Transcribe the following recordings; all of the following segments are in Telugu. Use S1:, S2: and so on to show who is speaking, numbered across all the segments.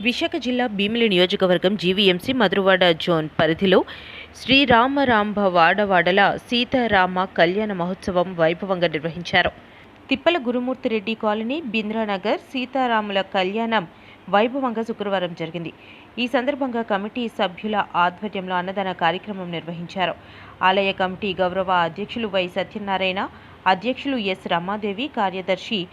S1: విశాఖ జిల్లా భీమిలి నియోజకవర్గం జీవీఎంసీ మధురవాడ జోన్ పరిధిలో శ్రీరామరాంభ వాడవాడల సీతారామ కళ్యాణ మహోత్సవం వైభవంగా నిర్వహించారు. తిప్పల గురుమూర్తిరెడ్డి కాలనీ, బింద్రానగర్ సీతారాముల కళ్యాణం వైభవంగా శుక్రవారం జరిగింది. ఈ సందర్భంగా కమిటీ సభ్యుల ఆధ్వర్యంలో అన్నదాన కార్యక్రమం నిర్వహించారు. ఆలయ కమిటీ గౌరవ అధ్యక్షులు వై సత్యనారాయణ, అధ్యక్షులు ఎస్ రమాదేవి, కార్యదర్శి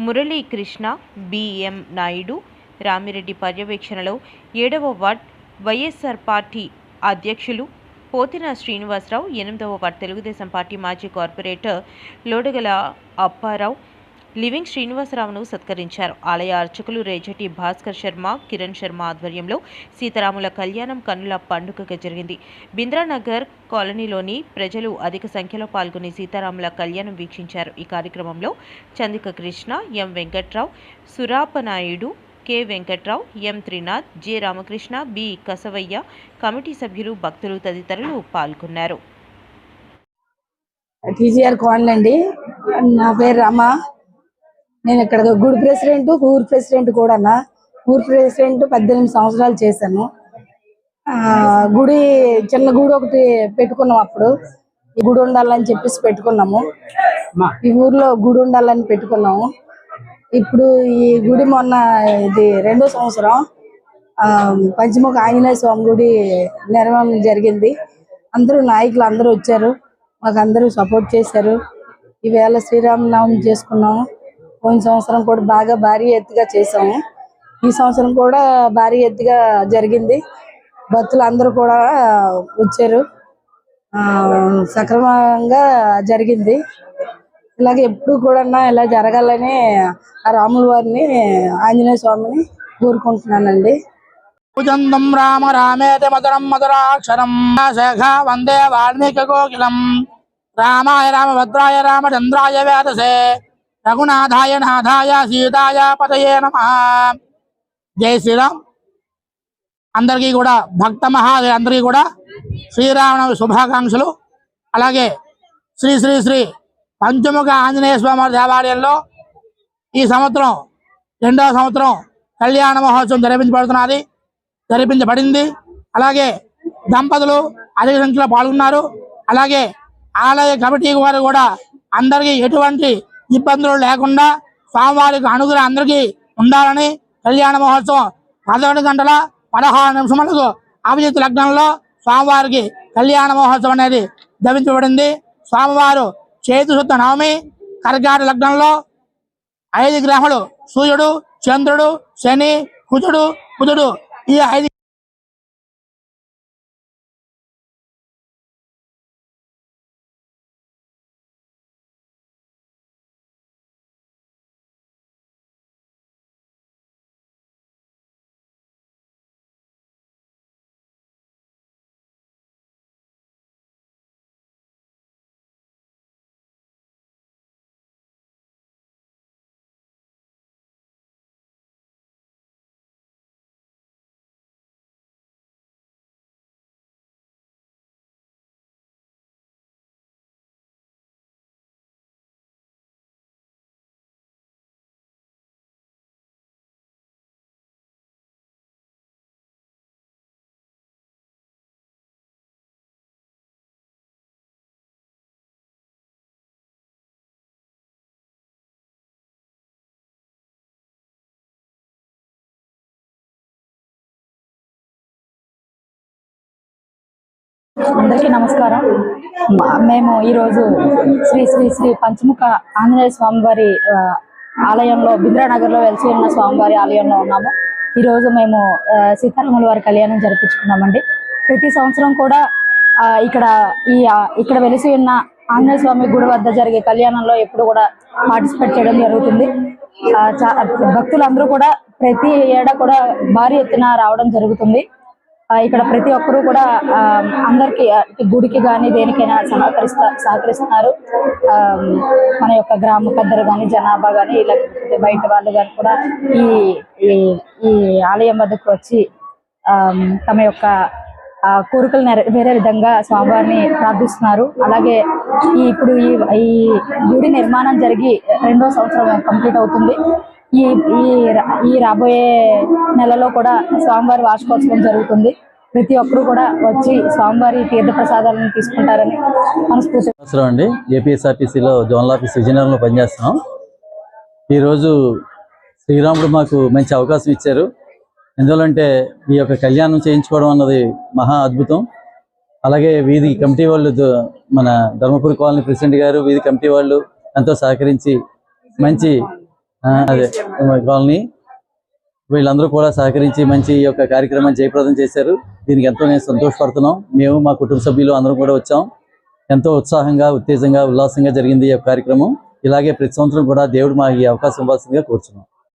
S1: మురళీకృష్ణ, బిఎం నాయుడు, రామిరెడ్డి పర్యవేక్షణలో 7వ వార్డ్ వైఎస్ఆర్ పార్టీ అధ్యక్షులు పోతిన శ్రీనివాసరావు, 8వ వార్డ్ తెలుగుదేశం పార్టీ మాజీ కార్పొరేటర్ లోడగల అప్పారావు, లివింగ్ శ్రీనివాసరావును సత్కరించారు. ఆలయ అర్చకులు రేజటి భాస్కర్ శర్మ, కిరణ్ శర్మ ఆధ్వర్యంలో సీతారాముల కళ్యాణం కన్నుల పండుగగా జరిగింది. బింద్రానగర్ కాలనీలోని ప్రజలు అధిక సంఖ్యలో పాల్గొని సీతారాముల కళ్యాణం వీక్షించారు. ఈ కార్యక్రమంలో Chandika Krishna, M Venkatrao, Surapanaidu, K Venkatrao, M Trinath, J Ramakrishna, B Kasavayya, committee సభ్యులు, భక్తులు తదితరులు పాల్గొన్నారు.
S2: టీజీఆర్ కాలనీ అండి. నా పేరు రమ. నేను ఇక్కడ గుడి ప్రెసిడెంట్, ఊరు ప్రెసిడెంట్ కూడా. ఊరు ప్రెసిడెంట్ 18 సంవత్సరాలు చేశాను. గుడి చిన్న గుడి ఒకటి పెట్టుకున్నాం. అప్పుడు ఈ గుడి ఉండాలని చెప్పేసి పెట్టుకున్నాము. ఈ ఊర్లో గుడి ఉండాలని పెట్టుకున్నాము. ఇప్పుడు ఈ గుడి మొన్న ఇది 2వ సంవత్సరం పంచముఖ ఆంజనేయ స్వామి గుడి నిర్మాణం జరిగింది. అందరూ నాయకులు అందరూ వచ్చారు, మాకు అందరూ సపోర్ట్ చేశారు. ఈవేళ శ్రీరామనవమి చేసుకున్నాము. పోయిన సంవత్సరం కూడా బాగా భారీ ఎత్తుగా చేసాము. ఈ సంవత్సరం కూడా భారీ ఎత్తుగా జరిగింది. భక్తులు అందరూ కూడా వచ్చారు. సక్రమంగా జరిగింది. ఇలాగే ఎప్పుడు కూడా ఇలా జరగాలని ఆ రాముల వారిని, ఆంజనేయ స్వామిని కోరుకుంటున్నానండి.
S3: పూజందం రామ రామేతి మధురం మధురాక్షరం శేఖ వందే వాల్మీకి కోకిలం రామాయ రామభద్రాయ రామచంద్రాయ వేదసే రఘునాథాయ నాథాయ సీతాయ పతయే నమః. జై శ్రీరామ్. అందరికీ కూడా భక్త మహాదేవులందరికీ కూడా శ్రీరామనవమి శుభాకాంక్షలు. అలాగే శ్రీ శ్రీ శ్రీ పంచముఖ ఆంజనేయ స్వామి దేవాలయంలో ఈ సంవత్సరం 2వ సంవత్సరం కళ్యాణ మహోత్సవం జరిపించబడింది. అలాగే దంపతులు అధిక సంఖ్యలో పాల్గొన్నారు. అలాగే ఆలయ కమిటీ వారు కూడా అందరికీ ఎటువంటి ఇబ్బందులు లేకుండా స్వామివారికి అనుగ్రహం అందరికీ ఉండాలని కళ్యాణ మహోత్సవం 11:16 అభిజిత్ లగ్నంలో స్వామివారికి కళ్యాణ మహోత్సవం అనేది ధరించబడింది. స్వామివారు చేతుశుద్ధ నవమి కర్కాట లగ్నంలో 5 గ్రహములు సూర్యుడు, చంద్రుడు, శని, కుజుడు, బుధుడు ఈ 5అందరికీ
S4: నమస్కారం. మేము ఈరోజు శ్రీ శ్రీ శ్రీ పంచముఖ ఆంజనేయ స్వామివారి ఆలయంలో, బింద్రానగర్లో వెలిసి ఉన్న స్వామివారి ఆలయంలో ఉన్నాము. ఈరోజు మేము సీతారాముల వారి కళ్యాణం జరిపించుకున్నామండి. ప్రతి సంవత్సరం కూడా ఇక్కడ వెలిసి ఉన్న ఆంజనేయ స్వామి గుడి వద్ద జరిగే కళ్యాణంలో ఎప్పుడు కూడా పార్టిసిపేట్ చేయడం జరుగుతుంది. భక్తులందరూ కూడా ప్రతి ఏడా కూడా భారీ ఎత్తున రావడం జరుగుతుంది. ఇక్కడ ప్రతి ఒక్కరూ కూడా అందరికి గుడికి కానీ దేనికైనా సహకరిస్తున్నారు. మన యొక్క గ్రామ పెద్దలు కానీ, జనాభా కానీ, లేకపోతే బయట వాళ్ళు కానీ కూడా ఈ ఆలయం వద్దకు వచ్చి తమ యొక్క కోరికలు నెరవేరే విధంగా స్వామివారిని ప్రార్థిస్తున్నారు. అలాగే ఇప్పుడు ఈ గుడి నిర్మాణం జరిగి 2వ సంవత్సరం కంప్లీట్ అవుతుంది. ఈ ఈ రాబోయే నెలలో కూడా స్వామివారి వార్షికోత్సవం జరుగుతుంది. ప్రతి ఒక్కరూ కూడా వచ్చి స్వామివారి తీర్థ ప్రసాదాలను తీసుకుంటారని మనస్ఫూర్తి.
S5: అవసరం అండి. ఏపీఎస్ఆర్టీసీలో జోనల్ ఆఫీస్ విజయనగరంలో పనిచేస్తున్నాం. ఈరోజు శ్రీరాముడు మాకు మంచి అవకాశం ఇచ్చారు. ఎందువలంటే ఈ యొక్క కళ్యాణం చేయించుకోవడం అన్నది మహా అద్భుతం. అలాగే వీధి కమిటీ వాళ్ళు, మన ధర్మపురి కాలనీ ప్రెసిడెంట్ గారు, వీధి కమిటీ వాళ్ళు ఎంతో సహకరించి మంచి అదే కాలనీ వీళ్ళందరూ కూడా సహకరించి మంచి ఈ యొక్క కార్యక్రమాన్ని జయప్రదం చేశారు. దీనికి ఎంతో నేను సంతోషపడుతున్నాం. మేము మా కుటుంబ సభ్యులు అందరం కూడా వచ్చాం. ఎంతో ఉత్సాహంగా, ఉత్తేజంగా, ఉల్లాసంగా జరిగింది ఈ యొక్క కార్యక్రమం. ఇలాగే ప్రతి సంవత్సరం కూడా దేవుడు మా ఈ అవకాశం ఇవ్వాల్సిందిగా కోరుచున్నాం.